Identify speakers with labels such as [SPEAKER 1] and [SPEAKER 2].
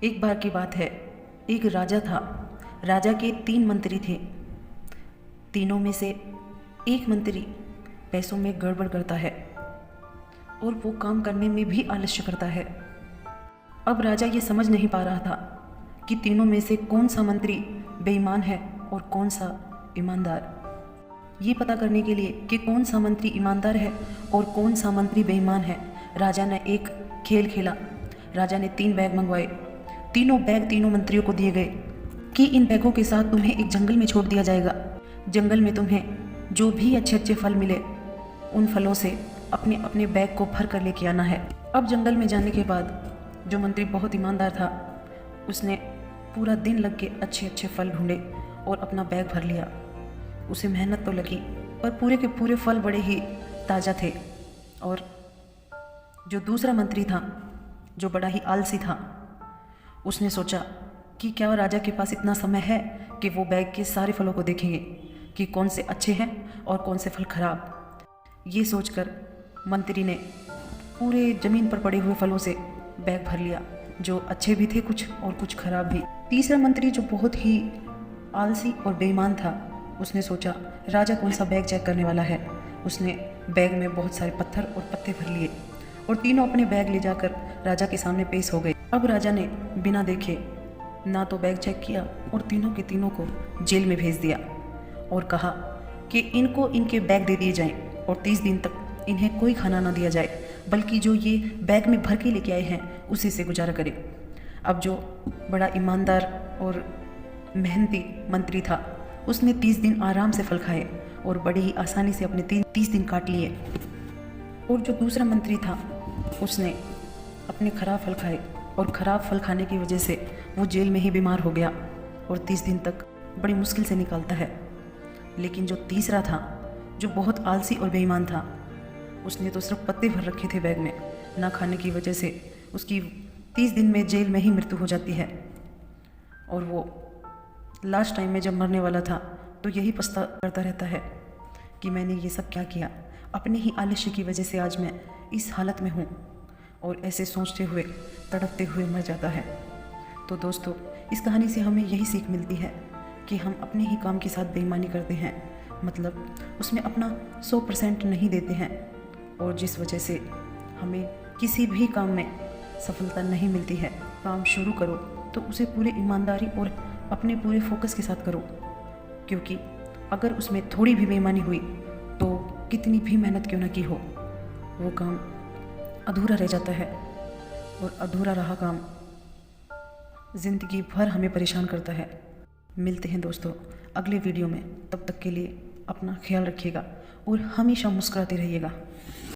[SPEAKER 1] एक बार की बात है, एक राजा था। राजा के 3 मंत्री थे। तीनों में से एक मंत्री पैसों में गड़बड़ करता है और वो काम करने में भी आलस्य करता है। अब राजा ये समझ नहीं पा रहा था कि तीनों में से कौन सा मंत्री बेईमान है और कौन सा ईमानदार। ये पता करने के लिए कि कौन सा मंत्री ईमानदार है और कौन सा मंत्री बेईमान है, राजा ने एक खेल खेला। राजा ने 3 बैग मंगवाए। तीनों बैग तीनों मंत्रियों को दिए गए कि इन बैगों के साथ तुम्हें एक जंगल में छोड़ दिया जाएगा। जंगल में तुम्हें जो भी अच्छे अच्छे फल मिले उन फलों से अपने अपने बैग को भर कर लेके आना है। अब जंगल में जाने के बाद जो मंत्री बहुत ईमानदार था उसने पूरा दिन लग के अच्छे अच्छे फल ढूंढे और अपना बैग भर लिया। उसे मेहनत तो लगी पर पूरे के पूरे फल बड़े ही ताज़ा थे। और जो दूसरा मंत्री था जो बड़ा ही आलसी था उसने सोचा कि क्या राजा के पास इतना समय है कि वो बैग के सारे फलों को देखेंगे कि कौन से अच्छे हैं और कौन से फल खराब। ये सोचकर मंत्री ने पूरे ज़मीन पर पड़े हुए फलों से बैग भर लिया, जो अच्छे भी थे कुछ और कुछ खराब भी। तीसरा मंत्री जो बहुत ही आलसी और बेईमान था उसने सोचा राजा कौन सा बैग चेक करने वाला है। उसने बैग में बहुत सारे पत्थर और पत्ते भर लिए और तीनों अपने बैग ले जाकर राजा के सामने पेश हो गए। अब राजा ने बिना देखे ना तो बैग चेक किया और तीनों के तीनों को जेल में भेज दिया और कहा कि इनको इनके बैग दे दिए जाएं और 30 दिन तक इन्हें कोई खाना ना दिया जाए, बल्कि जो ये बैग में भर के लेके आए हैं उसी से गुजारा करें। अब जो बड़ा ईमानदार और मेहनती मंत्री था उसने 30 दिन आराम से फल खाए और बड़ी ही आसानी से अपने 30 दिन काट लिए। और जो दूसरा मंत्री था उसने अपने खराब फल खाए और ख़राब फल खाने की वजह से वो जेल में ही बीमार हो गया और 30 दिन तक बड़ी मुश्किल से निकालता है। लेकिन जो तीसरा था जो बहुत आलसी और बेईमान था उसने तो सिर्फ पत्ते भर रखे थे बैग में। ना खाने की वजह से उसकी 30 दिन में जेल में ही मृत्यु हो जाती है। और वो लास्ट टाइम में जब मरने वाला था तो यही पछता करता रहता है कि मैंने ये सब क्या किया। अपने ही आलस्य की वजह से आज मैं इस हालत में हूँ। और ऐसे सोचते हुए तड़पते हुए मर जाता है। तो दोस्तों, इस कहानी से हमें यही सीख मिलती है कि हम अपने ही काम के साथ बेईमानी करते हैं, मतलब उसमें अपना 100% नहीं देते हैं और जिस वजह से हमें किसी भी काम में सफलता नहीं मिलती है। काम शुरू करो तो उसे पूरी ईमानदारी और अपने पूरे फोकस के साथ करो, क्योंकि अगर उसमें थोड़ी भी बेईमानी हुई तो कितनी भी मेहनत क्यों ना की हो वो काम अधूरा रह जाता है। और अधूरा रहा काम ज़िंदगी भर हमें परेशान करता है। मिलते हैं दोस्तों अगले वीडियो में, तब तक के लिए अपना ख्याल रखिएगा और हमेशा मुस्कुराते रहिएगा।